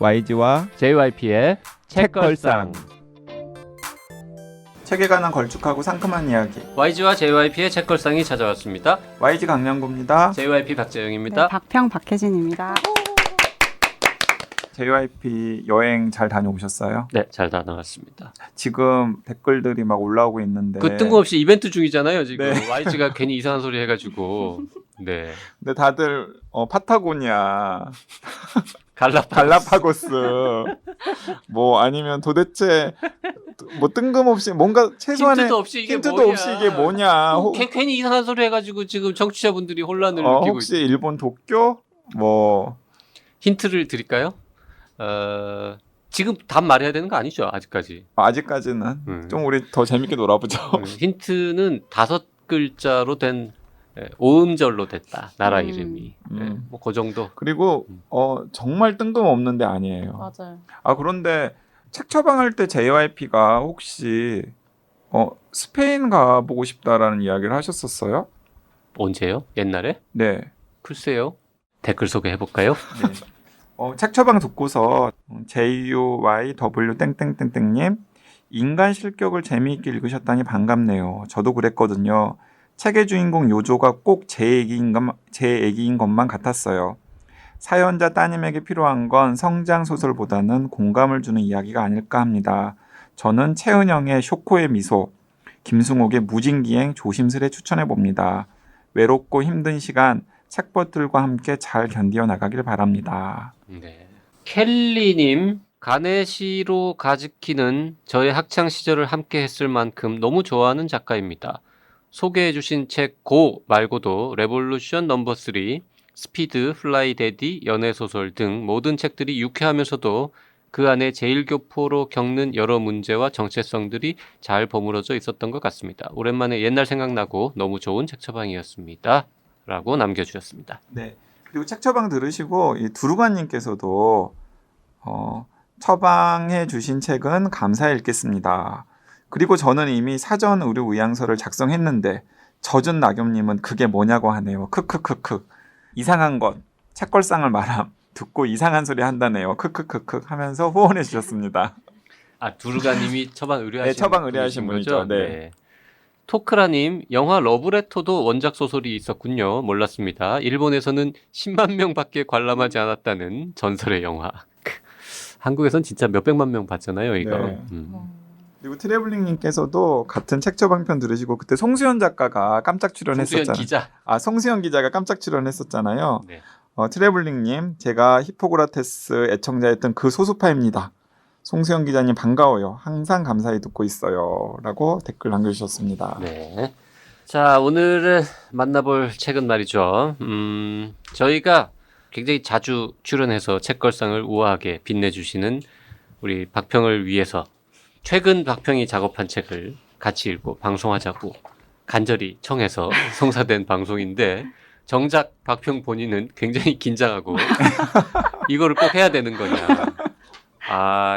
YG와 JYP의 책걸상. 책에 관한 걸쭉하고 상큼한 이야기. YG와 JYP의 책걸상이 찾아왔습니다. YG 강량구입니다. JYP 박재영입니다. 네, 박평 박혜진입니다. JYP 여행 잘 다녀오셨어요? 네, 잘 다녀왔습니다. 지금 댓글들이 막 올라오고 있는데 그 뜬금없이 이벤트 중이잖아요. 지금 네. YG가 괜히 이상한 소리 해가지고 네. 근데 다들 파타고니아, 갈라파고스. 갈라파고스 뭐 아니면 도대체 뭐 뜬금없이 뭔가 최소한의 힌트도 없이 이게 힌트도 뭐냐. 없이 이게 뭐냐. 괜히 이상한 소리 해가지고 지금 청취자분들이 혼란을 느끼고 혹시 일본 도쿄 뭐 힌트를 드릴까요? 지금 답 말해야 되는 거 아니죠? 아직까지. 아직까지는 좀 우리 더 재밌게 놀아보죠. 힌트는 5글자로 된 오음절로 됐다. 나라 이름이. 뭐 그 정도. 그리고 정말 뜬금없는 데 아니에요. 맞아요. 그런데 책 처방할 때 JYP가 혹시 스페인 가보고 싶다라는 이야기를 하셨었어요? 언제요? 옛날에? 네. 글쎄요. 댓글 소개해볼까요? 네. 책 처방 듣고서 JUYW 땡땡땡땡님 인간 실격을 재미있게 읽으셨다니 반갑네요. 저도 그랬거든요. 책의 주인공 요조가 꼭 제 얘기인 것만 같았어요. 사연자 따님에게 필요한 건 성장 소설보다는 공감을 주는 이야기가 아닐까 합니다. 저는 최은영의 쇼코의 미소, 김승옥의 무진기행 조심스레 추천해 봅니다. 외롭고 힘든 시간 책벌들과 함께 잘 견디어 나가길 바랍니다. 네. 켈리님, 가네시로 가즈키는 저의 학창 시절을 함께 했을 만큼 너무 좋아하는 작가입니다. 소개해주신 책 고 말고도 레볼루션 넘버 3, 스피드, 플라이 데디, 연애소설 등 모든 책들이 유쾌하면서도 그 안에 제일교포로 겪는 여러 문제와 정체성들이 잘 버무려져 있었던 것 같습니다. 오랜만에 옛날 생각나고 너무 좋은 책 처방이었습니다. 라고 남겨주셨습니다. 네. 그리고 책 처방 들으시고 이 두루관님께서도 처방해 주신 책은 감사히 읽겠습니다. 그리고 저는 이미 사전 의료 의향서를 작성했는데 젖은 낙엽님은 그게 뭐냐고 하네요. 크크크크. 이상한 것 책걸상을 말함 듣고 이상한 소리 한다네요. 크크크크 하면서 후원해 주셨습니다. 두루가님이 처방 의뢰하신 네, 처방 의뢰하신 분이죠. 네. 토크라님, 영화 러브레터도 원작 소설이 있었군요. 몰랐습니다. 일본에서는 10만 명밖에 관람하지 않았다는 전설의 영화. 한국에선 진짜 몇백만 명 봤잖아요, 이거. 네. 그리고 트래블링님께서도 같은 책 처방편 들으시고 그때 송수연 작가가 깜짝 출연했었잖아요. 송수연 기자. 송수연 기자가 깜짝 출연했었잖아요. 네. 트래블링님, 제가 히포크라테스 애청자였던 그 소수파입니다. 송수연 기자님 반가워요. 항상 감사히 듣고 있어요. 라고 댓글 남겨주셨습니다. 네. 자, 오늘 만나볼 책은 말이죠. 저희가 굉장히 자주 출연해서 책걸상을 우아하게 빛내주시는 우리 박평을 위해서 최근 박평이 작업한 책을 같이 읽고 방송하자고 간절히 청해서 성사된 방송인데 정작 박평 본인은 굉장히 긴장하고 이거를 꼭 해야 되는 거냐.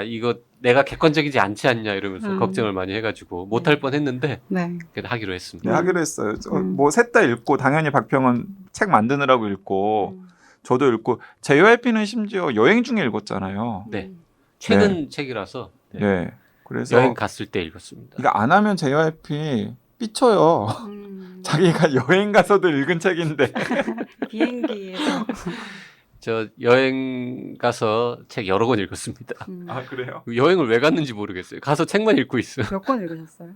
이거 내가 객관적이지 않지 않냐 이러면서 걱정을 많이 해가지고 못할 뻔했는데 네. 그래도 하기로 했습니다. 네, 하기로 했어요. 뭐 셋 다 읽고 당연히 박평은 책 만드느라고 읽고 저도 읽고 JYP는 심지어 여행 중에 읽었잖아요. 네. 최근 책이라서 네. 그래서 여행 갔을 때 읽었습니다. 이거 안 하면 JYP 삐쳐요. 자기가 여행 가서도 읽은 책인데. 비행기에서. 저 여행 가서 책 여러 권 읽었습니다. 그래요? 여행을 왜 갔는지 모르겠어요. 가서 책만 읽고 있어요. 몇 권 읽으셨어요?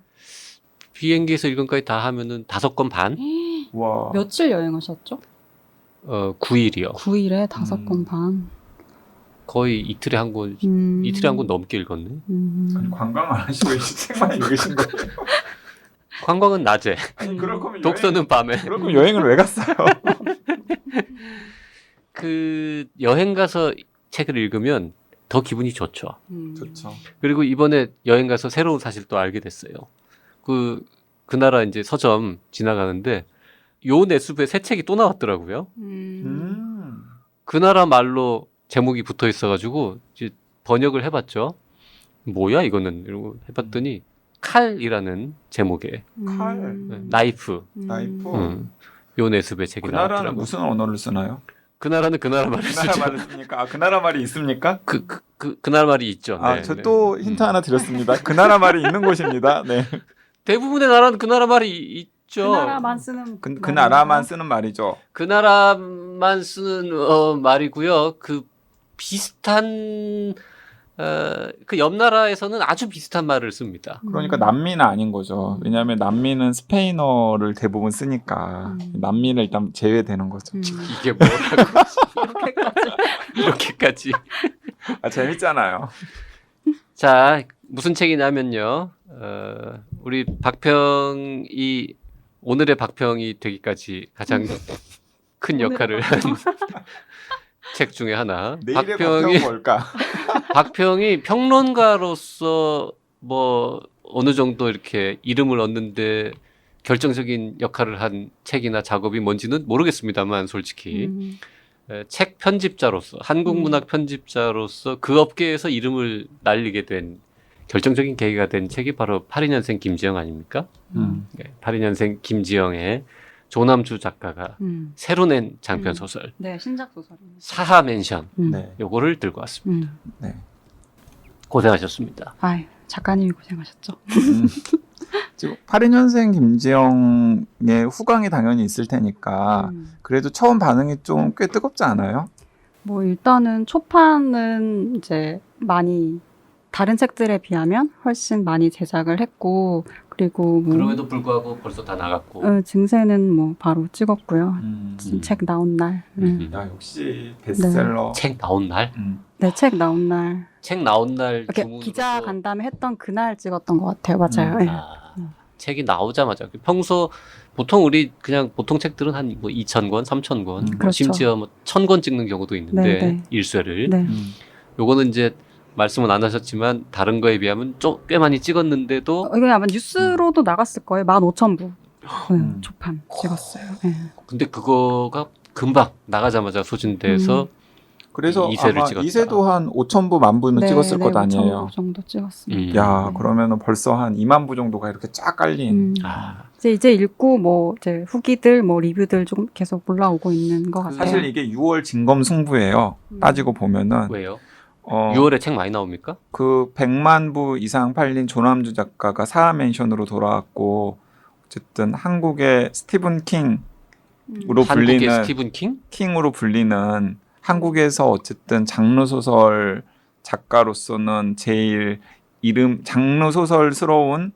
비행기에서 읽은 거까지 다 하면은 5권 반? 와. 며칠 여행하셨죠? 9일이요. 9일에 5권 반. 거의 이틀에 한 권, 이틀에 한 권 넘게 읽었네. 아니, 관광 안 하시고 이 책만 읽으신 거예요? 관광은 낮에, 아니, 그럴 거면 독서는 밤에. 그럴 거면 여행을 왜 갔어요? 그 여행 가서 책을 읽으면 더 기분이 좋죠. 좋죠. 그리고 이번에 여행 가서 새로운 사실 또 알게 됐어요. 그 나라 이제 서점 지나가는데 요 내수부에 새 책이 또 나왔더라고요. 그 나라 말로 제목이 붙어 있어가지고 이제 번역을 해봤죠. 뭐야 이거는 이러고 해봤더니 칼이라는 제목의 칼, 나이프. 나이프. 요 내수부의 책이 그 나라는 나왔더라고요. 무슨 언어를 쓰나요? 그 나라는 그 나라 말을 그 나라 쓰죠. 말을 씁니까? 아, 그 나라 말이 있습니까? 그 나라 말이 있죠. 아, 네, 저 네. 또 힌트 하나 드렸습니다. 그 나라 말이 있는 곳입니다. 네. 대부분의 나라는 그 나라 말이 있죠. 그 나라만 쓰는 그 말인가요? 나라만 쓰는 말이죠. 그 나라만 쓰는 말이고요. 그 비슷한 그 옆 나라에서는 아주 비슷한 말을 씁니다. 그러니까 남미는 아닌 거죠. 왜냐하면 남미는 스페인어를 대부분 쓰니까 남미는 일단 제외되는 거죠. 이게 뭐라고 이렇게까지. 이렇게까지. 아, 재밌잖아요. 자, 무슨 책이냐면요. 우리 박평이 오늘의 박평이 되기까지 가장 큰 역할을 한 책 중에 하나. 내일의 박평은 뭘까? 박평이 평론가로서 뭐 어느 정도 이렇게 이름을 얻는데 결정적인 역할을 한 책이나 작업이 뭔지는 모르겠습니다만 솔직히 책 편집자로서 한국 문학 편집자로서 그 업계에서 이름을 날리게 된 결정적인 계기가 된 책이 바로 82년생 김지영 아닙니까? 네, 82년생 김지영의 조남주 작가가 새로 낸 장편 소설 네, 신작 소설입니다. 사하 맨션 네. 요거를 들고 왔습니다. 네. 고생하셨습니다. 아유, 작가님이 고생하셨죠. 지금 82년생 김지영의 후광이 당연히 있을 테니까 그래도 처음 반응이 좀 꽤 뜨겁지 않아요? 뭐 일단은 초판은 이제 많이 다른 책들에 비하면 훨씬 많이 제작을 했고 그리고 뭐 그럼에도 불구하고 벌써 다 나갔고. 증세는 뭐 바로 찍었고요. 음. 책 나온 날. 야, 역시 베스트셀러. 책 나온 날? 네, 책 나온 날. 책 나온 날 이렇게 주문으로 기자 간담회 했던 그날 찍었던 것 같아요. 맞아요. 네. 책이 나오자마자 평소 보통 우리 그냥 보통 책들은 한 뭐 2,000권, 3,000권, 뭐 그렇죠. 심지어 뭐 1,000권 찍는 경우도 있는데 네, 네. 일쇄를. 네. 요거는 이제 말씀은 안 하셨지만 다른 거에 비하면 좀 꽤 많이 찍었는데도 이거 아마 뉴스로도 나갔을 거예요. 15,000부. 초판 찍었어요. 네. 근데 그거가 금방 나가자마자 소진돼서 그래서 이세를 아마 찍었다. 이세도 한 5,000부, 10,000부는 네, 찍었을 것 아니에요. 5,000부 정도 찍었습니다. 야, 네. 그러면은 벌써 한 2만 부 정도가 이렇게 쫙 깔린. 아, 이제 읽고 뭐 이제 후기들 뭐 리뷰들 좀 계속 올라오고 있는 것 같아요. 사실 이게 6월 진검승부예요. 따지고 보면은 왜요? 어, 6월에 책 많이 나옵니까? 그 100만 부 이상 팔린 조남주 작가가 사하맨션으로 돌아왔고 어쨌든 한국의 스티븐 킹으로 한국의 불리는 스티븐 킹? 킹으로 불리는 한국에서 어쨌든 장르 소설 작가로서는 제일 장르 소설스러운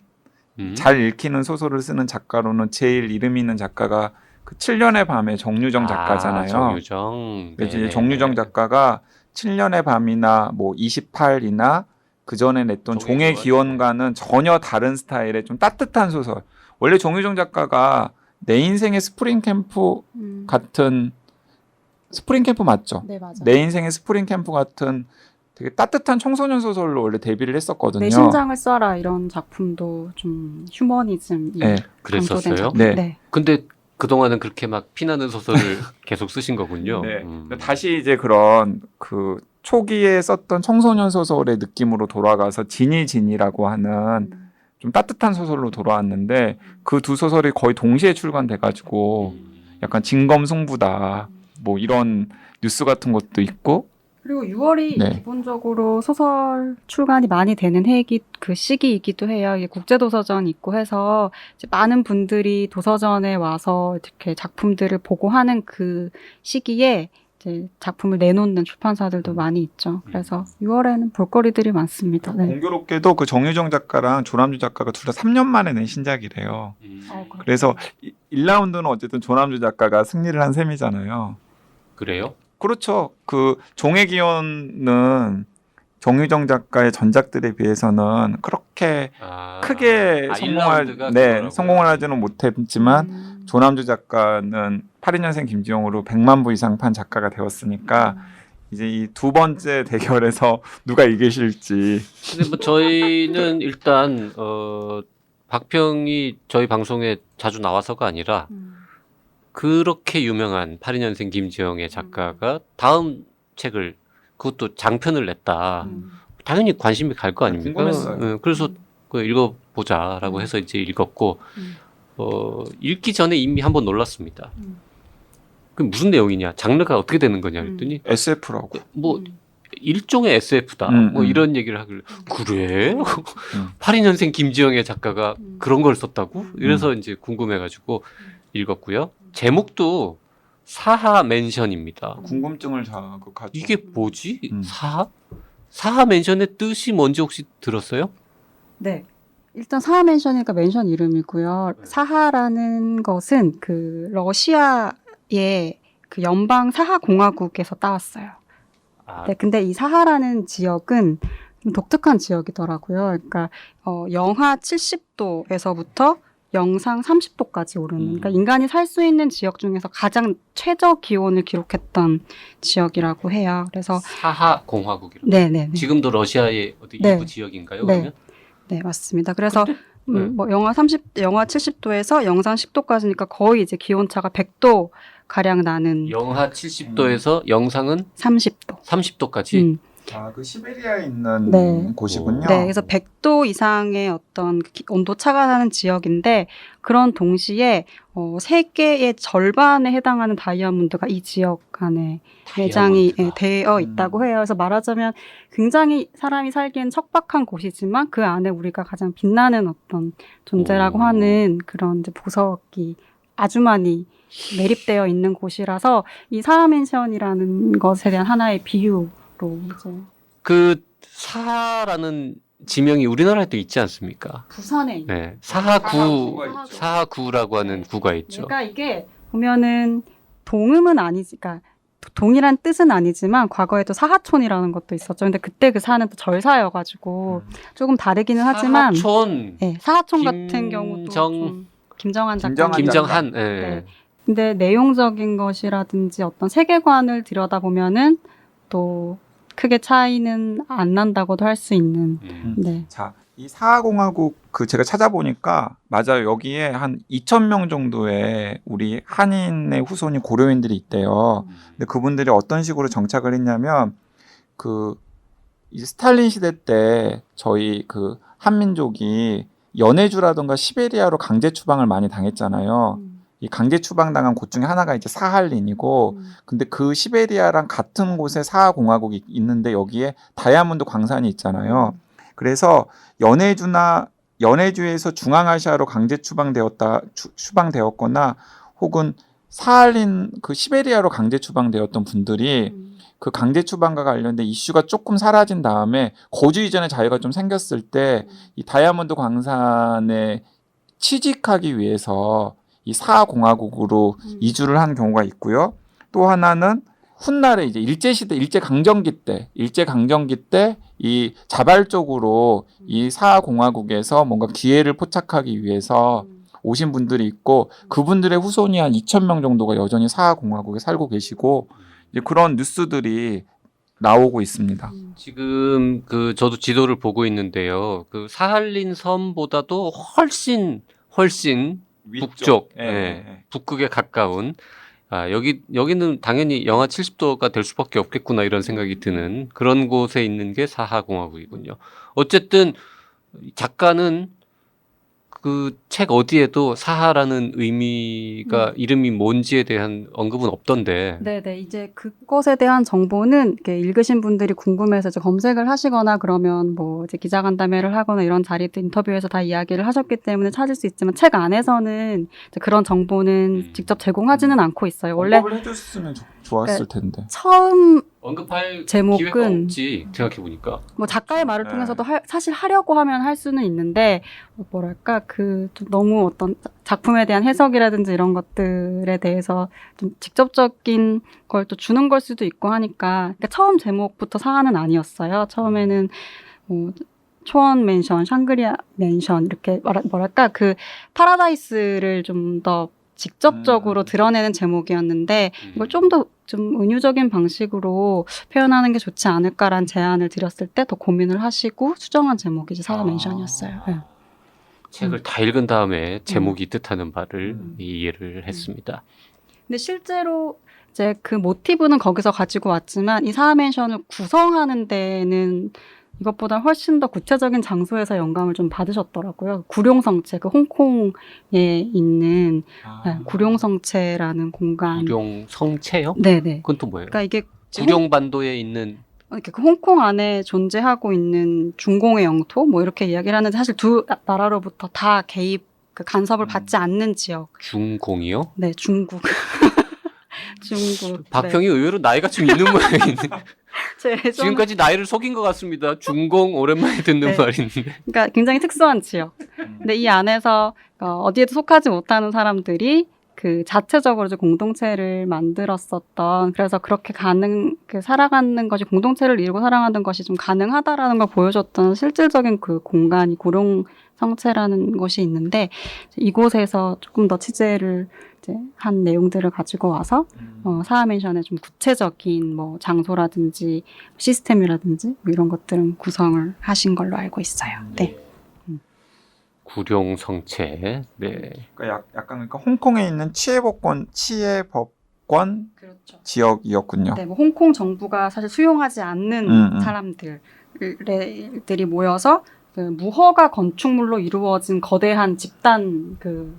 잘 읽히는 소설을 쓰는 작가로는 제일 이름 있는 작가가 그 7년의 밤의 정유정 작가잖아요. 정유정. 그래서 네네. 이제 정유정 작가가 7년의 밤이나 뭐 28이나 그 전에 냈던 종의 기원과는 전혀 다른 스타일의 좀 따뜻한 소설. 원래 정유정 작가가 내 인생의 스프링 캠프 같은 스프링 캠프 맞죠? 네, 맞아요. 내 인생의 스프링 캠프 같은 되게 따뜻한 청소년 소설로 원래 데뷔를 했었거든요. 내 심장을 쏴라 이런 작품도 좀 휴머니즘이 네. 그랬었어요? 강조된 작품. 네. 네. 근데 그동안은 그렇게 막 피나는 소설을 계속 쓰신 거군요. 네. 다시 이제 그런 그 초기에 썼던 청소년 소설의 느낌으로 돌아가서 진이라고 하는 좀 따뜻한 소설로 돌아왔는데 그 두 소설이 거의 동시에 출간돼가지고 약간 진검승부다 뭐 이런 뉴스 같은 것도 있고 그리고 6월이 네. 기본적으로 소설 출간이 많이 되는 해이기 그 시기이기도 해요. 이게 국제도서전 있고 해서 이제 많은 분들이 도서전에 와서 이렇게 작품들을 보고 하는 그 시기에 이제 작품을 내놓는 출판사들도 많이 있죠. 그래서 6월에는 볼거리들이 많습니다. 네. 공교롭게도 그 정유정 작가랑 조남주 작가가 둘 다 3년 만에 낸 신작이래요. 그래서 1라운드는 어쨌든 조남주 작가가 승리를 한 셈이잖아요. 그래요? 그렇죠. 그 종의 기원은 정유정 작가의 전작들에 비해서는 그렇게 크게 성공을 하지는 못했지만 조남주 작가는 82년생 김지영으로 100만 부 이상 판 작가가 되었으니까 이제 이 두 번째 대결에서 누가 이기실지. 근데 뭐 저희는 일단 박평이 저희 방송에 자주 나와서가 아니라 그렇게 유명한 82년생 김지영의 작가가 다음 책을 그것도 장편을 냈다. 당연히 관심이 갈 거 아닙니까? 궁금했어요. 그래서 그 읽어보자라고 해서 이제 읽었고 읽기 전에 이미 한번 놀랐습니다. 그 무슨 내용이냐, 장르가 어떻게 되는 거냐 그랬더니 SF라고. 뭐 일종의 SF다. 뭐 이런 얘기를 하길래 그래? 82년생 김지영의 작가가 그런 걸 썼다고? 이래서 이제 궁금해가지고 읽었고요. 제목도 사하 맨션입니다. 궁금증을 자극하죠. 이게 뭐지? 사하? 사하 맨션의 뜻이 뭔지 혹시 들었어요? 네. 일단 사하 맨션이니까 맨션 이름이고요. 사하라는 것은 그 러시아의 그 연방 사하 공화국에서 따왔어요. 아, 네, 근데 이 사하라는 지역은 좀 독특한 지역이더라고요. 그러니까 영하 70도에서부터 영상 30도까지 오르는, 그러니까 인간이 살 수 있는 지역 중에서 가장 최저 기온을 기록했던 지역이라고 해요. 그래서 사하 공화국이라고. 네네. 지금도 러시아의 어디 네. 일부 지역인가요? 네. 그러면? 네, 맞습니다. 그래서 네. 뭐 영하 70도에서 영상 10도까지니까 거의 이제 기온차가 100도 가량 나는 영하 70도에서 영상은 30도. 30도까지. 아, 그 시베리아에 있는 네. 곳이군요. 네, 그래서 100도 이상의 어떤 온도 차가 나는 지역인데 그런 동시에 세계의 절반에 해당하는 다이아몬드가 이 지역 안에 매장이 되어 있다고 해요. 그래서 말하자면 굉장히 사람이 살기엔 척박한 곳이지만 그 안에 우리가 가장 빛나는 어떤 존재라고 하는 그런 이제 보석이 아주 많이 매립되어 있는 곳이라서 이 사하맨션이라는 것에 대한 하나의 비유로 이제 그 사하라는 지명이 우리나라에도 있지 않습니까? 부산에 있는 네, 사하구, 사하구가 있죠. 사하구라고 하는 구가 있죠. 그러니까 이게 보면은 동음은 아니지, 그러니까 동일한 뜻은 아니지만 과거에도 사하촌이라는 것도 있었죠. 근데 그때 그 사는 또 절사여가지고 조금 다르기는 하지만, 사하촌, 네, 사하촌 같은 경우도 좀 김정한 작가, 김정한, 예. 네. 근데 내용적인 것이라든지 어떤 세계관을 들여다보면은 또 크게 차이는 안 난다고도 할 수 있는. 네. 자, 이 사하공화국 그 제가 찾아보니까 맞아요. 여기에 한 2,000명 정도의 우리 한인의 후손이 고려인들이 있대요. 근데 그분들이 어떤 식으로 정착을 했냐면 그 이제 스탈린 시대 때 저희 그 한민족이 연해주라던가 시베리아로 강제 추방을 많이 당했잖아요. 이 강제 추방당한 곳 중에 하나가 이제 사할린이고, 근데 그 시베리아랑 같은 곳에 사하공화국이 있는데 여기에 다이아몬드 광산이 있잖아요. 그래서 연해주에서 중앙아시아로 강제 추방되었거나 혹은 사할린 그 시베리아로 강제 추방되었던 분들이 그 강제 추방과 관련된 이슈가 조금 사라진 다음에 거주 이전의 자유가 좀 생겼을 때 이 다이아몬드 광산에 취직하기 위해서 이 사하공화국으로 이주를 한 경우가 있고요. 또 하나는 훗날에 이제 일제강점기 때 이 자발적으로 이 사하공화국에서 뭔가 기회를 포착하기 위해서 오신 분들이 있고, 그분들의 후손이 한 2,000명 정도가 여전히 사하공화국에 살고 계시고, 이제 그런 뉴스들이 나오고 있습니다. 지금 그 저도 지도를 보고 있는데요. 그 사할린 섬보다도 훨씬 북쪽, 북극에 가까운, 여기는 당연히 영하 70도가 될 수밖에 없겠구나 이런 생각이 드는 그런 곳에 있는 게 사하공화국이군요. 어쨌든 작가는 그 책 어디에도 사하라는 의미가 이름이 뭔지에 대한 언급은 없던데. 네네. 이제 그것에 대한 정보는 이렇게 읽으신 분들이 궁금해서 이제 검색을 하시거나 그러면 뭐 이제 기자간담회를 하거나 이런 자리도 인터뷰에서 다 이야기를 하셨기 때문에 찾을 수 있지만 책 안에서는 이제 그런 정보는 직접 제공하지는 않고 있어요. 원래 언급을 해줬으면 좋았을 텐데. 처음 언급할 제목은 기회가 없지 생각해보니까. 뭐 작가의 말을 통해서도 사실 하려고 하면 할 수는 있는데 뭐랄까 그 좀 너무 어떤 작품에 대한 해석이라든지 이런 것들에 대해서 좀 직접적인 걸 또 주는 걸 수도 있고 하니까, 그러니까 처음 제목부터 사안은 아니었어요. 처음에는 뭐 초원 맨션, 샹그리아 맨션 이렇게 뭐랄까 그 파라다이스를 좀 더 직접적으로 드러내는 제목이었는데 이걸 좀 더 좀 은유적인 방식으로 표현하는 게 좋지 않을까라는 제안을 드렸을 때 더 고민을 하시고 수정한 제목이 이제 사하 맨션이었어요. 네. 책을 다 읽은 다음에 제목이 뜻하는 바를 이해를 했습니다. 근데 실제로 이제 그 모티브는 거기서 가지고 왔지만 이 사하 맨션을 구성하는 데는 이것보다 훨씬 더 구체적인 장소에서 영감을 좀 받으셨더라고요. 구룡성체, 그 홍콩에 있는 구룡성체라는 공간. 구룡 성체요? 네네. 그건 또 뭐예요? 그러니까 이게 구룡 반도에 있는 이렇게 그 홍콩 안에 존재하고 있는 중공의 영토 뭐 이렇게 이야기를 하는데 사실 두 나라로부터 다 개입 그 간섭을 받지 않는 지역. 중공이요? 네, 중국. 중국. 박평이 의외로 나이가 좀 있는 모양인데 네. 지금까지 나이를 속인 것 같습니다. 중공 오랜만에 듣는 네. 말인데. 그러니까 굉장히 특수한 지역. 근데 이 안에서 어디에도 속하지 못하는 사람들이 그 자체적으로 이제 공동체를 만들었었던 그래서 그렇게 살아가는 것이 공동체를 이루고 살아가는 것이 좀 가능하다라는 걸 보여줬던 실질적인 그 공간이 구룡성체라는 곳이 있는데 이곳에서 조금 더 취재를 이제 한 내용들을 가지고 와서 사하멘션의 좀 구체적인 뭐 장소라든지 시스템이라든지 뭐 이런 것들은 구성을 하신 걸로 알고 있어요. 네. 구룡 성체. 네. 그러니까 약간 그러니까 홍콩에 있는 치해법권 그렇죠. 지역이었군요. 네, 뭐 홍콩 정부가 사실 수용하지 않는 사람들이 모여서 그 무허가 건축물로 이루어진 거대한 집단 그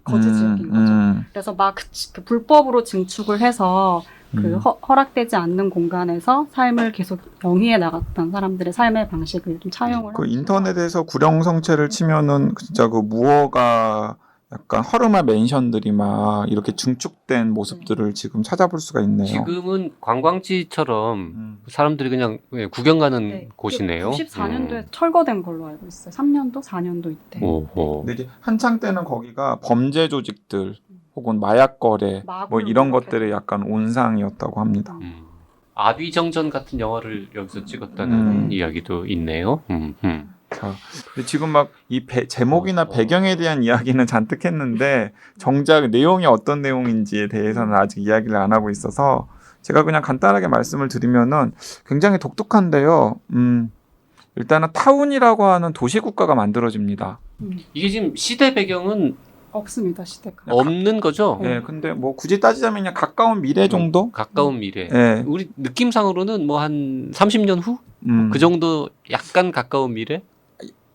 거주 지역인 거죠. 그래서 막 그 불법으로 증축을 해서 그 허락되지 않는 공간에서 삶을 계속 영위해 나갔던 사람들의 삶의 방식을 좀 차용을 그 인터넷에서 구룡성체를 치면은 진짜 그 무허가 약간 허름한 맨션들이 막 이렇게 증축된 모습들을 지금 찾아볼 수가 있네요. 지금은 관광지처럼 사람들이 그냥 구경 가는 곳이네요. 94년도에 철거된 걸로 알고 있어요. 3년도, 4년도 이때. 오호. 근데 이제 한창 때는 거기가 범죄 조직들 혹은 마약 거래 뭐 이런 것들의 약간 온상이었다고 합니다. 아비정전 같은 영화를 여기서 찍었다는 이야기도 있네요. 자, 근데 지금 막 이 제목이나 배경에 대한 이야기는 잔뜩 했는데 정작 내용이 어떤 내용인지에 대해서는 아직 이야기를 안 하고 있어서 제가 그냥 간단하게 말씀을 드리면은 굉장히 독특한데요. 일단은 타운이라고 하는 도시국가가 만들어집니다. 이게 지금 시대 배경은 없습니다, 시대가. 없는 거죠? 네, 근데 뭐 굳이 따지자면 그냥 가까운 미래 정도? 가까운 미래. 네. 우리 느낌상으로는 뭐 한 30년 후? 그 정도 약간 가까운 미래?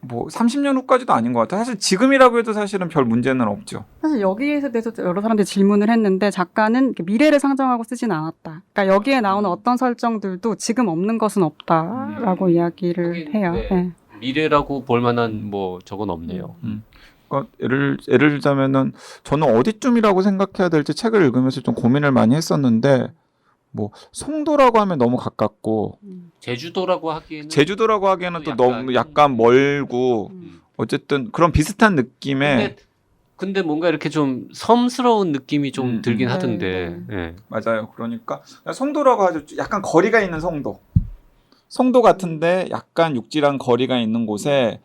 뭐 30년 후까지도 아닌 것 같아요. 사실 지금이라고 해도 사실은 별 문제는 없죠. 사실 여기에 대해서 여러 사람들이 질문을 했는데 작가는 미래를 상정하고 쓰진 않았다. 그러니까 여기에 나오는 어떤 설정들도 지금 없는 것은 없다라고 이야기를 해요. 네. 네. 미래라고 볼 만한 뭐 저건 없네요. 그러니까 예를 들자면은 저는 어디쯤이라고 생각해야 될지 책을 읽으면서 좀 고민을 많이 했었는데 뭐 송도라고 하면 너무 가깝고 제주도라고 하기에는 또 너무 약간 멀고 어쨌든 그런 비슷한 느낌의 근데 뭔가 이렇게 좀 섬스러운 느낌이 좀 들긴 네, 하던데. 네. 맞아요. 그러니까 송도라고 하죠. 약간 거리가 있는 송도 같은데 약간 육지랑 거리가 있는 곳에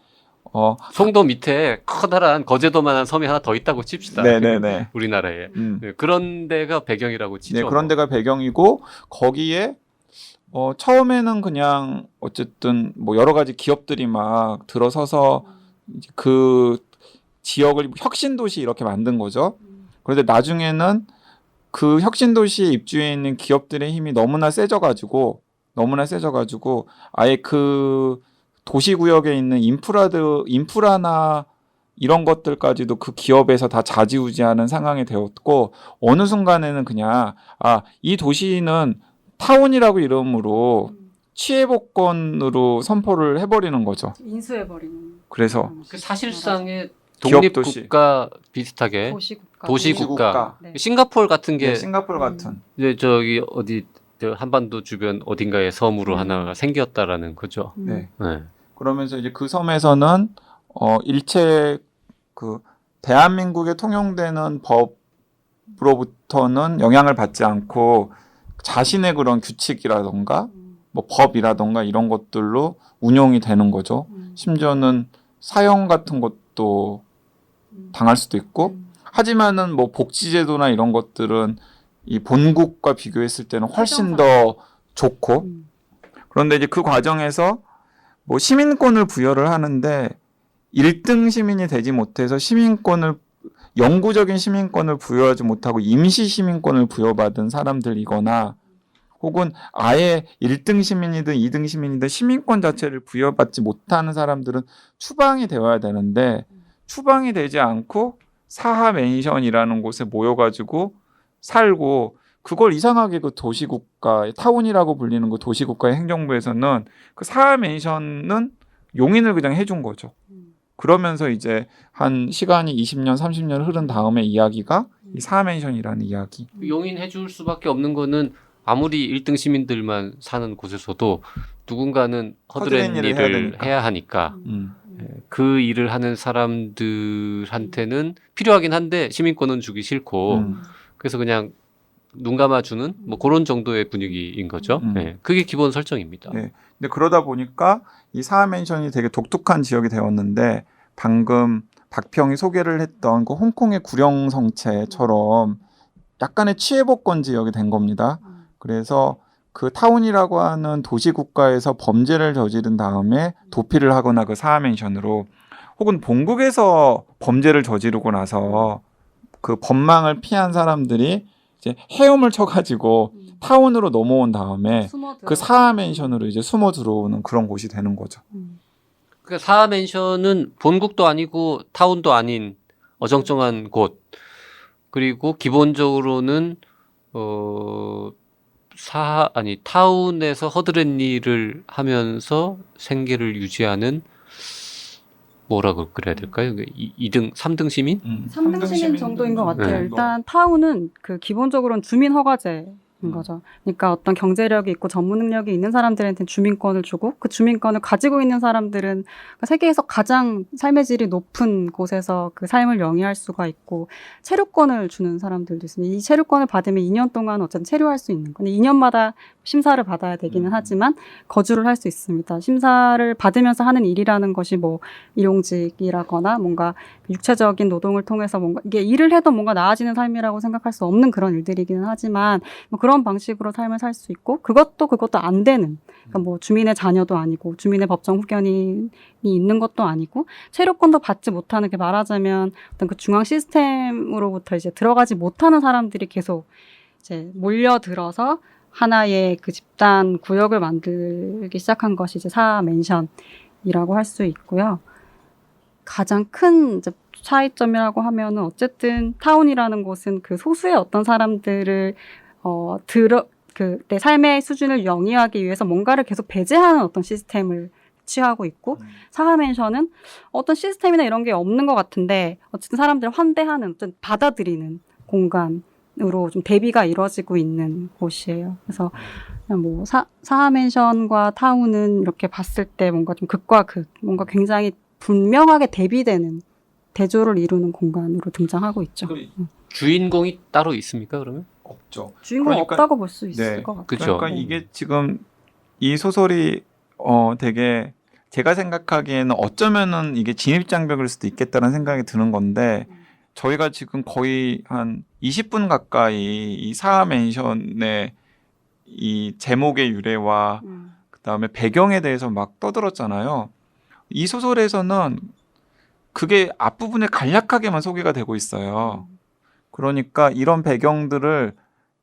송도 밑에 커다란 거제도만한 섬이 하나 더 있다고 칩시다. 네네네. 우리나라에. 네, 그런 데가 배경이라고 치죠. 네, 그런 데가 배경이고 거기에 처음에는 그냥 어쨌든 뭐 여러 가지 기업들이 막 들어서서 이제 그 지역을 혁신도시 이렇게 만든 거죠. 그런데 나중에는 그 혁신도시에 입주해 있는 기업들의 힘이 너무나 세져가지고 아예 그 도시구역에 있는 인프라나 이런 것들까지도 그 기업에서 다 좌지우지하는 상황이 되었고 어느 순간에는 그냥 이 도시는 타운이라고 이름으로 취해복권으로 선포를 해버리는 거죠. 인수해버리는. 그래서 그 사실상의 기업도시. 독립국가 비슷하게 도시국가. 네. 싱가포르 같은 게 싱가포르 같은. 이제 저기 어디 저 한반도 주변 어딘가에 섬으로 하나 생겼다라는 거죠. 네. 네. 그러면서 이제 그 섬에서는 일체 그 대한민국에 통용되는 법으로부터는 영향을 받지 않고 자신의 그런 규칙이라던가 뭐 법이라던가 이런 것들로 운용이 되는 거죠. 심지어는 사형 같은 것도 당할 수도 있고 하지만은 뭐 복지제도나 이런 것들은 이 본국과 비교했을 때는 훨씬 더 좋고 그런데 이제 그 과정에서 뭐 시민권을 부여를 하는데 1등 시민이 되지 못해서 영구적인 시민권을 부여하지 못하고 임시 시민권을 부여받은 사람들이거나 혹은 아예 1등 시민이든 2등 시민이든 시민권 자체를 부여받지 못하는 사람들은 추방이 되어야 되는데 추방이 되지 않고 사하 맨션이라는 곳에 모여가지고 살고 그걸 이상하게 그 도시국가 타운이라고 불리는 그 도시국가의 행정부에서는 그 사하 맨션은 용인을 그냥 해준 거죠. 그러면서 이제 한 시간이 20년, 30년 흐른 다음에 이야기가 이 사하 맨션이라는 이야기. 용인해줄 수밖에 없는 거는 아무리 1등 시민들만 사는 곳에서도 누군가는 허드렛 허드렛 일을 일을 해야 하니까 음. 그 일을 하는 사람들한테는 필요하긴 한데 시민권은 주기 싫고 그래서 그냥 눈 감아주는 뭐 그런 정도의 분위기인 거죠. 네, 그게 기본 설정입니다. 네. 근데 그러다 보니까 이 사하 맨션이 되게 독특한 지역이 되었는데 방금 박평이 소개를 했던 그 홍콩의 구령 성체처럼 약간의 취해복권 지역이 된 겁니다. 그래서 그 타운이라고 하는 도시국가에서 범죄를 저지른 다음에 도피를 하거나 그 사하 맨션으로 혹은 본국에서 범죄를 저지르고 나서 그 법망을 피한 사람들이 이제 헤엄을 쳐가지고 타운으로 넘어온 다음에 그 사하 맨션으로 이제 숨어 들어오는 그런 곳이 되는 거죠. 그러니까 사하 맨션은 본국도 아니고 타운도 아닌 어정쩡한 곳. 그리고 기본적으로는 타운에서 허드렛 일을 하면서 생계를 유지하는 뭐라고 그래야 될까요? 2등, 3등 시민? 3등 시민 정도인 것 같아요. 네. 일단 타운은 그 기본적으로는 주민 허가제인 거죠. 그러니까 어떤 경제력이 있고 전문 능력이 있는 사람들한테는 주민권을 주고 그 주민권을 가지고 있는 사람들은 세계에서 가장 삶의 질이 높은 곳에서 그 삶을 영위할 수가 있고 체류권을 주는 사람들도 있습니다. 이 체류권을 받으면 2년 동안 어쨌든 체류할 수 있는 건데 2년마다 심사를 받아야 되기는 하지만 거주를 할 수 있습니다. 심사를 받으면서 하는 일이라는 것이 뭐 일용직이라거나 뭔가 육체적인 노동을 통해서 뭔가 이게 일을 해도 뭔가 나아지는 삶이라고 생각할 수 없는 그런 일들이기는 하지만 뭐 그런 방식으로 삶을 살 수 있고 그것도 안 되는 그러니까 뭐 주민의 자녀도 아니고 주민의 법정 후견인이 있는 것도 아니고 체류권도 받지 못하는 게 말하자면 어떤 그 중앙 시스템으로부터 이제 들어가지 못하는 사람들이 계속 이제 몰려들어서 하나의 그 집단 구역을 만들기 시작한 것이 이제 사하 맨션이라고 할 수 있고요. 가장 큰 이제 차이점이라고 하면은 어쨌든 타운이라는 곳은 그 소수의 어떤 사람들을 내 삶의 수준을 영위하기 위해서 뭔가를 계속 배제하는 어떤 시스템을 취하고 있고 사하 맨션은 어떤 시스템이나 이런 게 없는 것 같은데 어쨌든 사람들을 환대하는 어떤 받아들이는 공간으로 좀 대비가 이루어지고 있는 곳이에요. 그래서 그냥 뭐 사하 맨션과 타운은 이렇게 봤을 때 뭔가 좀 극과 극, 뭔가 굉장히 분명하게 대비되는 대조를 이루는 공간으로 등장하고 있죠. 주인공이 따로 있습니까, 그러면? 없죠. 주인공 그러니까, 없다고 볼 수 있을 네. 것 같아요. 그쵸. 그러니까 이게 지금 이 소설이 되게 제가 생각하기에는 어쩌면은 이게 진입장벽일 수도 있겠다는 생각이 드는 건데 저희가 지금 거의 한 20분 가까이 이 사하 맨션의 이 제목의 유래와 그다음에 배경에 대해서 막 떠들었잖아요. 이 소설에서는 그게 앞부분에 간략하게만 소개가 되고 있어요. 그러니까 이런 배경들을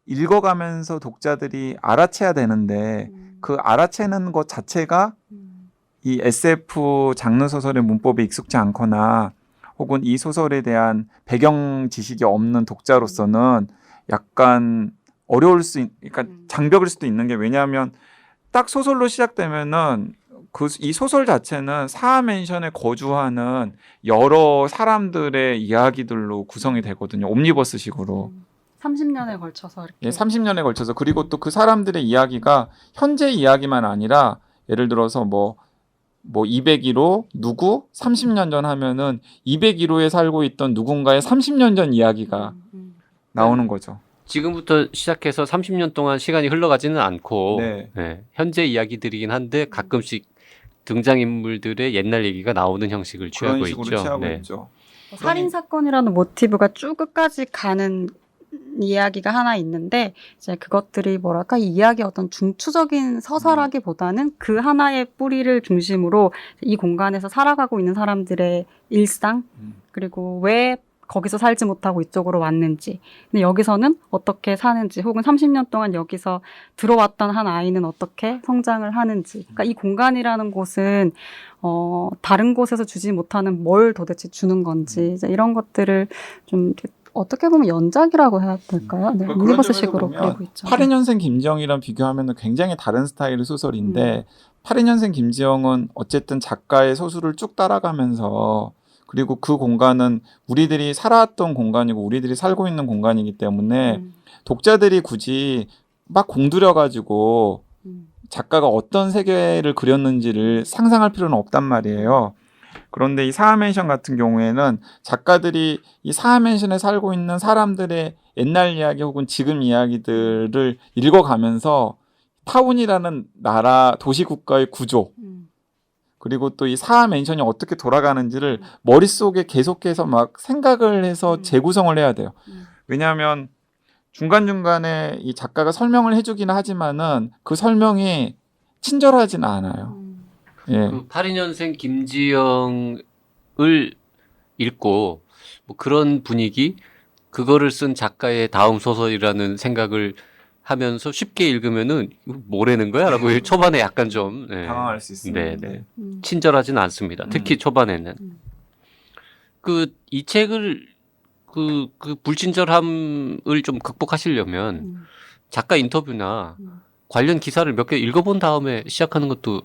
읽어가면서 독자들이 알아채야 되는데 그 알아채는 것 자체가 이 SF 장르 소설의 문법에 익숙지 않거나 혹은 이 소설에 대한 배경 지식이 없는 독자로서는 약간 어려울 그러니까 장벽일 수도 있는 게 왜냐하면 딱 소설로 시작되면은 이 소설 자체는 사하 맨션에 거주하는 여러 사람들의 이야기들로 구성이 되거든요. 옴니버스식으로. 30년에 걸쳐서 이렇게. 예, 30년에 걸쳐서. 그리고 또 그 사람들의 이야기가 현재 이야기만 아니라 예를 들어서 뭐 201호 누구 30년 전 하면은 201호에 살고 있던 누군가의 30년 전 이야기가 나오는 거죠. 지금부터 시작해서 30년 동안 시간이 흘러가지는 않고 네. 현재 이야기들이긴 한데 가끔씩 등장인물들의 옛날 얘기가 나오는 형식을 취하고 그런 식으로 있죠. 취하고 네. 있죠. 살인 사건이라는 모티브가 쭉 끝까지 가는 이야기가 하나 있는데 이제 그것들이 뭐랄까 이 이야기의 어떤 중추적인 서사라기보다는 그 하나의 뿌리를 중심으로 이 공간에서 살아가고 있는 사람들의 일상 그리고 왜 거기서 살지 못하고 이쪽으로 왔는지, 근데 여기서는 어떻게 사는지, 혹은 30년 동안 여기서 들어왔던 한 아이는 어떻게 성장을 하는지. 그러니까 이 공간이라는 곳은 다른 곳에서 주지 못하는 뭘 도대체 주는 건지, 이제 이런 것들을 좀 어떻게 보면 연작이라고 해야 될까요? 네, 그런 유니버스식으로 점에서 보면 그리고 있죠. 82년생 김지영이랑 비교하면 굉장히 다른 스타일의 소설인데 82년생 김지영은 어쨌든 작가의 소설을 쭉 따라가면서, 그리고 그 공간은 우리들이 살아왔던 공간이고 우리들이 살고 있는 공간이기 때문에 독자들이 굳이 막 공들여가지고 작가가 어떤 세계를 그렸는지를 상상할 필요는 없단 말이에요. 그런데 이 사하맨션 같은 경우에는 작가들이 이 사하맨션에 살고 있는 사람들의 옛날 이야기 혹은 지금 이야기들을 읽어가면서 타운이라는 나라 도시국가의 구조, 그리고 또 이 사하맨션이 어떻게 돌아가는지를 머릿속에 계속해서 막 생각을 해서 재구성을 해야 돼요. 왜냐하면 중간중간에 이 작가가 설명을 해주기는 하지만은 그 설명이 친절하지는 않아요. 예. 그 82년생 김지영을 읽고 뭐 그런 분위기, 그거를 쓴 작가의 다음 소설이라는 생각을 하면서 쉽게 읽으면은 이거 뭐라는 거야라고 초반에 약간 좀 당황할 수 있습니다. 네. 친절하진 않습니다. 특히 초반에는. 그 이 책을 그 불친절함을 좀 극복하시려면 작가 인터뷰나 관련 기사를 몇 개 읽어본 다음에 시작하는 것도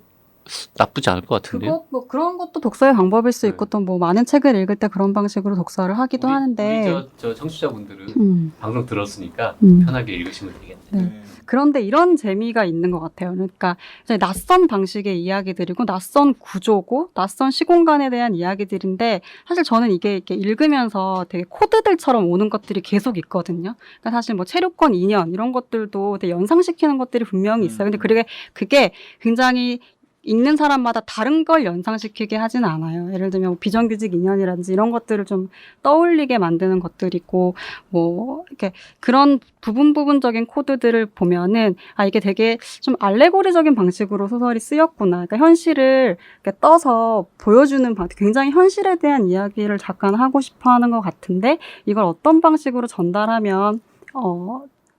나쁘지 않을 것 같은데요. 뭐 그런 것도 독서의 방법일 수 네. 있고, 또 뭐 많은 책을 읽을 때 그런 방식으로 독서를 하기도 하는데, 우리 저 청취자분들은 방송 들었으니까 음. 편하게 읽으시면 되겠네. 네. 그런데 이런 재미가 있는 것 같아요. 그러니까 이제 낯선 방식의 이야기들이고, 낯선 구조고, 낯선 시공간에 대한 이야기들인데, 사실 저는 이게 이렇게 읽으면서 되게 코드들처럼 오는 것들이 계속 있거든요. 그러니까 사실 뭐 체류권 인연 이런 것들도 되게 연상시키는 것들이 분명히 있어요. 근데 그게 굉장히 읽는 사람마다 다른 걸 연상시키게 하진 않아요. 예를 들면 뭐 비정규직 인연이라든지 이런 것들을 좀 떠올리게 만드는 것들이고, 뭐 이렇게 그런 부분적인 코드들을 보면은 이게 되게 좀 알레고리적인 방식으로 소설이 쓰였구나. 그러니까 현실을 이렇게 떠서 보여주는 굉장히 현실에 대한 이야기를 작가는 하고 싶어하는 것 같은데, 이걸 어떤 방식으로 전달하면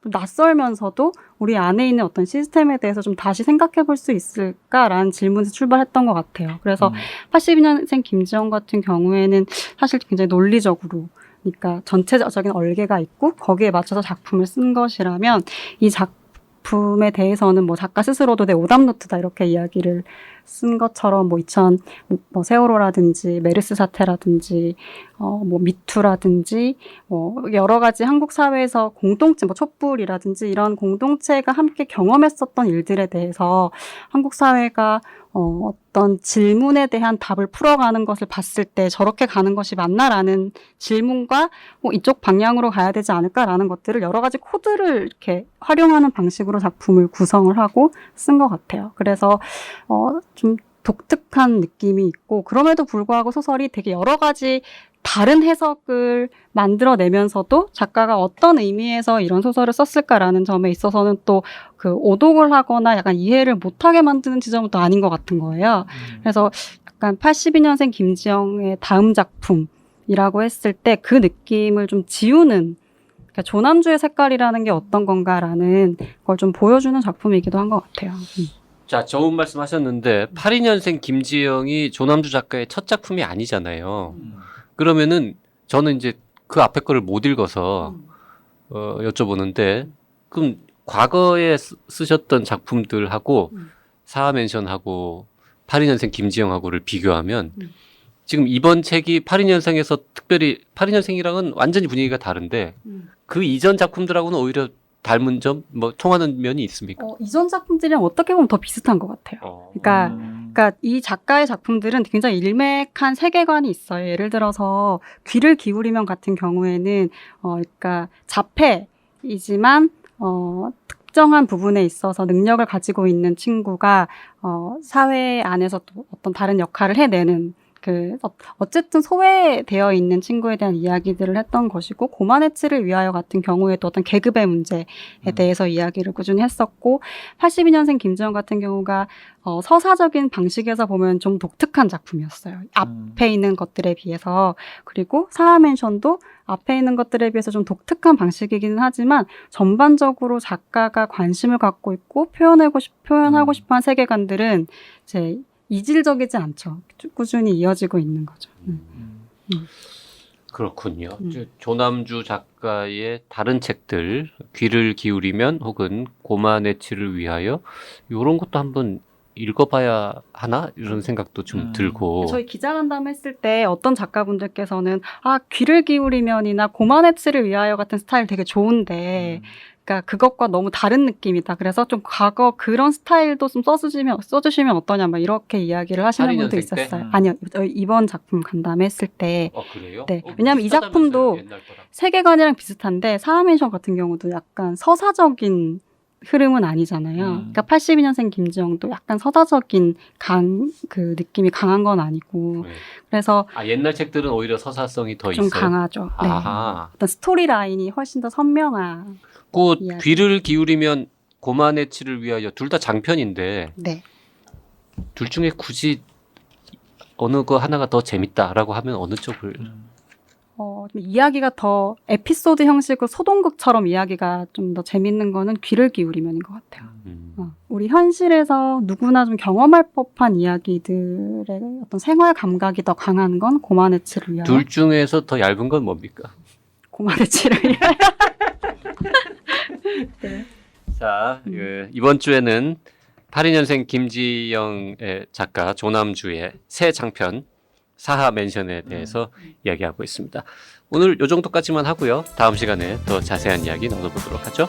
낯설면서도 우리 안에 있는 어떤 시스템에 대해서 좀 다시 생각해 볼 수 있을까라는 질문에서 출발했던 것 같아요. 그래서 82년생 김지영 같은 경우에는 사실 굉장히 논리적으로, 그러니까 전체적인 얼개가 있고 거기에 맞춰서 작품을 쓴 것이라면, 이 작품에 대해서는 뭐 작가 스스로도 내 오답노트다 이렇게 이야기를 쓴 것처럼, 뭐 뭐 세월호라든지 메르스 사태라든지 뭐 미투라든지 뭐 여러 가지 한국 사회에서 공동체, 뭐 촛불이라든지 이런 공동체가 함께 경험했었던 일들에 대해서 한국 사회가 어떤 질문에 대한 답을 풀어가는 것을 봤을 때 저렇게 가는 것이 맞나라는 질문과 이쪽 방향으로 가야 되지 않을까라는 것들을 여러 가지 코드를 이렇게 활용하는 방식으로 작품을 구성을 하고 쓴 것 같아요. 그래서 좀 독특한 느낌이 있고, 그럼에도 불구하고 소설이 되게 여러 가지 다른 해석을 만들어내면서도 작가가 어떤 의미에서 이런 소설을 썼을까라는 점에 있어서는 또 그 오독을 하거나 약간 이해를 못하게 만드는 지점은 또 아닌 것 같은 거예요. 그래서 약간 82년생 김지영의 다음 작품이라고 했을 때 그 느낌을 좀 지우는, 그러니까 조남주의 색깔이라는 게 어떤 건가라는 걸 좀 보여주는 작품이기도 한 것 같아요. 자, 좋은 말씀 하셨는데 82년생 김지영이 조남주 작가의 첫 작품이 아니잖아요. 그러면은 저는 이제 그 앞에 거를 못 읽어서 여쭤보는데, 그럼 과거에 쓰셨던 작품들하고 사하맨션하고 82년생 김지영하고를 비교하면 지금 이번 책이 82년생에서 특별히 82년생이랑은 완전히 분위기가 다른데 그 이전 작품들하고는 오히려 닮은 점, 뭐 통하는 면이 있습니까? 이전 작품들이랑 어떻게 보면 더 비슷한 것 같아요. 그러니까 이 작가의 작품들은 굉장히 일맥한 세계관이 있어요. 예를 들어서 귀를 기울이면 같은 경우에는 그러니까 자폐이지만 특정한 부분에 있어서 능력을 가지고 있는 친구가 사회 안에서 또 어떤 다른 역할을 해내는, 어쨌든 소외되어 있는 친구에 대한 이야기들을 했던 것이고, 고만해치를 위하여 같은 경우에도 어떤 계급의 문제에 대해서 이야기를 꾸준히 했었고, 82년생 김지영 같은 경우가 서사적인 방식에서 보면 좀 독특한 작품이었어요. 앞에 있는 것들에 비해서. 그리고 사하맨션도 앞에 있는 것들에 비해서 좀 독특한 방식이기는 하지만 전반적으로 작가가 관심을 갖고 있고 표현하고 싶어한 세계관들은 이제 이질적이지 않죠. 꾸준히 이어지고 있는 거죠. 그렇군요. 조남주 작가의 다른 책들 귀를 기울이면 혹은 고만해치를 위하여 이런 것도 한번 읽어봐야 하나 이런 생각도 좀 들고. 저희 기자간담 했을 때 어떤 작가분들께서는 귀를 기울이면이나 고만해치를 위하여 같은 스타일 되게 좋은데 그러니까 그것과 너무 다른 느낌이다. 그래서 좀 과거 그런 스타일도 좀 써주시면 어떠냐 막 이렇게 이야기를 하시는 분도 있었어요. 아니요. 이번 작품 간담했을 때. 그래요? 네. 왜냐하면 이 작품도 세계관이랑 비슷한데 사하맨션 같은 경우도 약간 서사적인 흐름은 아니잖아요. 그러니까 82년생 김지영도 약간 서사적인 그 느낌이 강한 건 아니고. 그래서 옛날 책들은 오히려 서사성이 더 좀 있어요. 강하죠. 네. 어떤 스토리 라인이 훨씬 더 선명한. 귀를 기울이면 고만해치를 위하여 둘 다 장편인데 네. 둘 중에 굳이 어느 거 하나가 더 재밌다라고 하면 어느 쪽을? 좀 이야기가 더 에피소드 형식으로 소동극처럼 이야기가 좀 더 재밌는 거는 귀를 기울이면인 것 같아요. 우리 현실에서 누구나 좀 경험할 법한 이야기들의 어떤 생활 감각이 더 강한 건 고만해치를 위하여. 둘 중에서 더 얇은 건 뭡니까? 고만해치를 위하여. 네. 자, 이번 주에는 82년생 김지영의 작가 조남주의 새 장편 사하맨션에 대해서 이야기하고 있습니다. 오늘 이 정도까지만 하고요. 다음 시간에 더 자세한 이야기 나눠보도록 하죠.